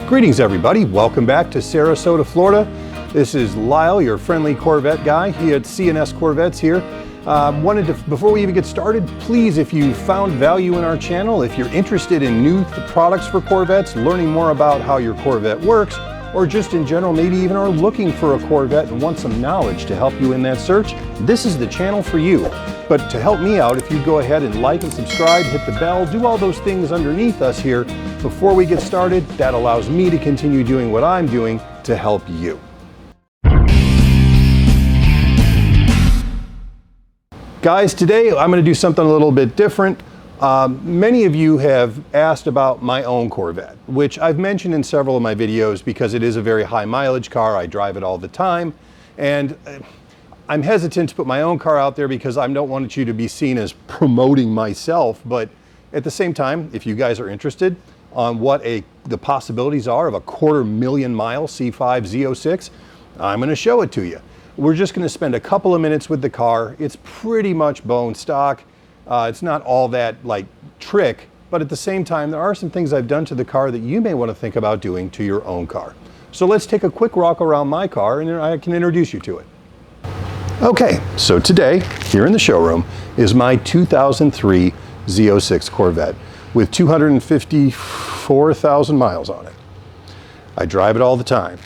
Greetings everybody, welcome back to Sarasota, Florida. This is Lyle, your friendly Corvette guy here at C&S Corvettes here. Before we even get started, please, if you found value in our channel, if you're interested in new products for Corvettes, learning more about how your Corvette works, or just in general, maybe even are looking for a Corvette and want some knowledge to help you in that search, this is the channel for you. But to help me out, if you go ahead and like and subscribe, hit the bell, do all those things underneath us here before we get started, that allows me to continue doing what I'm doing to help you. Guys, today I'm going to do something a little bit different. Many of you have asked about my own Corvette, which I've mentioned in several of my videos because it is a very high mileage car. I drive it all the time, and I'm hesitant to put my own car out there because I don't want you to be seen as promoting myself, but at the same time, if you guys are interested on what the possibilities are of a 250,000 mile C5 Z06, I'm going to show it to you. We're just going to spend a couple of minutes with the car. It's pretty much bone stock. It's not all that like trick, but at the same time, there are some things I've done to the car that you may want to think about doing to your own car. So let's take a quick walk around my car and I can introduce you to it. Okay, so today, here in the showroom, is my 2003 Z06 Corvette with 254,000 miles on it. I drive it all the time.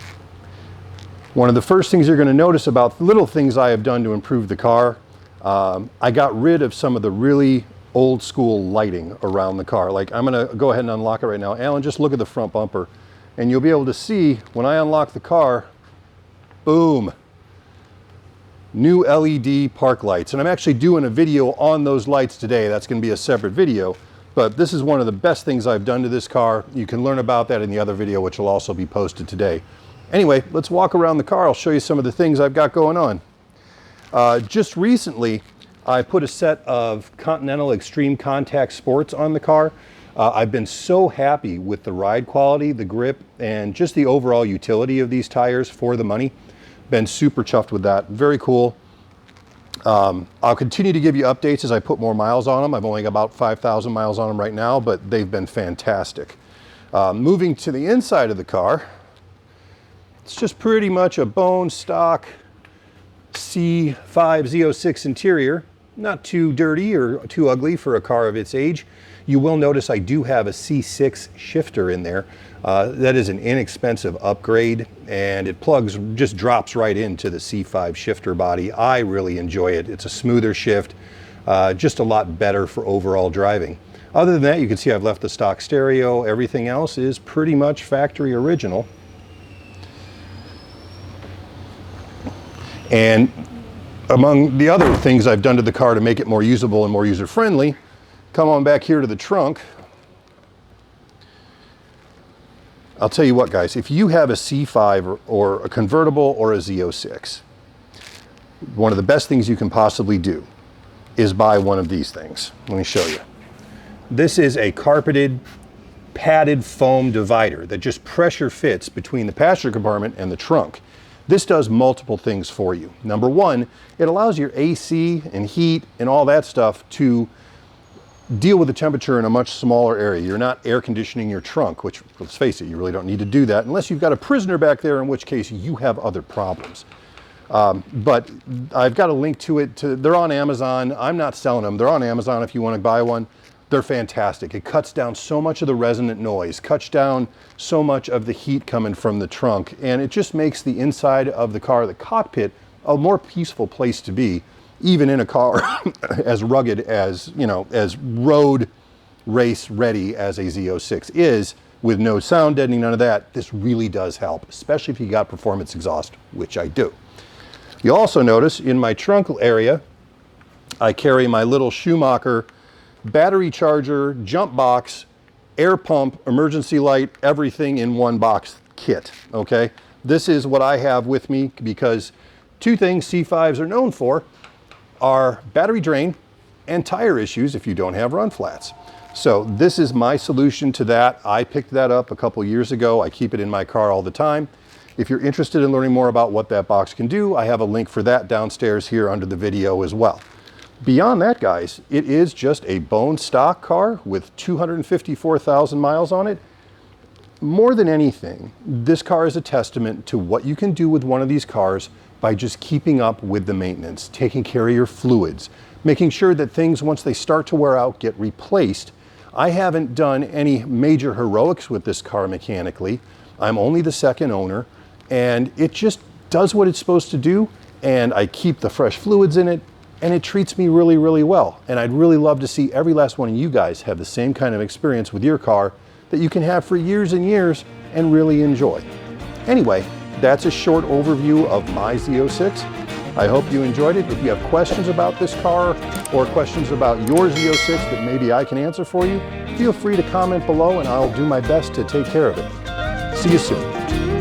One of the first things you're going to notice about the little things I have done to improve the car, I got rid of some of the really old school lighting around the car. Like, I'm going to go ahead and unlock it right now. Alan, just look at the front bumper and you'll be able to see when I unlock the car, boom, new LED park lights. And I'm actually doing a video on those lights today. That's going to be a separate video, but this is one of the best things I've done to this car. You can learn about that in the other video, which will also be posted today. Anyway, let's walk around the car. I'll show you some of the things I've got going on. Just recently, I put a set of Continental Extreme Contact Sports on the car. I've been so happy with the ride quality, the grip, and just the overall utility of these tires for the money. Been super chuffed with that. Very cool. I'll continue to give you updates as I put more miles on them. I've only got about 5,000 miles on them right now, but they've been fantastic. Moving to the inside of the car, it's just pretty much a bone stock C5 Z06 interior. Not too dirty or too ugly for a car of its age. You will notice I do have a C6 shifter in there. That is an inexpensive upgrade, and it just drops right into the C5 shifter body. I really enjoy it. It's a smoother shift, just a lot better for overall driving. Other than that, you can see I've left the stock stereo. Everything else is pretty much factory original. And among the other things I've done to the car to make it more usable and more user-friendly, come on back here to the trunk. I'll tell you what, guys, if you have a C5 or a convertible or a Z06, one of the best things you can possibly do is buy one of these things. Let me show you. This is a carpeted, padded foam divider that just pressure fits between the passenger compartment and the trunk. This does multiple things for you. Number one, it allows your AC and heat and all that stuff to deal with the temperature in a much smaller area. You're not air conditioning your trunk, which, let's face it, you really don't need to do that unless you've got a prisoner back there, in which case you have other problems. But I've got a link to it. They're on Amazon. I'm not selling them. They're on Amazon if you want to buy one. They're fantastic. It cuts down so much of the resonant noise, cuts down so much of the heat coming from the trunk, and it just makes the inside of the car, the cockpit, a more peaceful place to be, even in a car as rugged as, you know, as road race ready as a Z06 is, with no sound deadening, none of that. This really does help, especially if you got performance exhaust, which I do. You also notice in my trunk area, I carry my little Schumacher battery charger, jump box, air pump, emergency light, everything in one box kit, okay? This is what I have with me because two things C5s are known for are battery drain and tire issues if you don't have run flats. So this is my solution to that. I picked that up a couple years ago. I keep it in my car all the time. If you're interested in learning more about what that box can do, I have a link for that downstairs here under the video as well. Beyond that, guys, it is just a bone stock car with 254,000 miles on it. more than anything, this car is a testament to what you can do with one of these cars by just keeping up with the maintenance, taking care of your fluids, making sure that things, once they start to wear out, get replaced. I haven't done any major heroics with this car mechanically. I'm only the second owner, and it just does what it's supposed to do, and I keep the fresh fluids in it, and it treats me really, really well. And I'd really love to see every last one of you guys have the same kind of experience with your car that you can have for years and years and really enjoy. Anyway, that's a short overview of my Z06. I hope you enjoyed it. If you have questions about this car or questions about your Z06 that maybe I can answer for you, feel free to comment below and I'll do my best to take care of it. See you soon.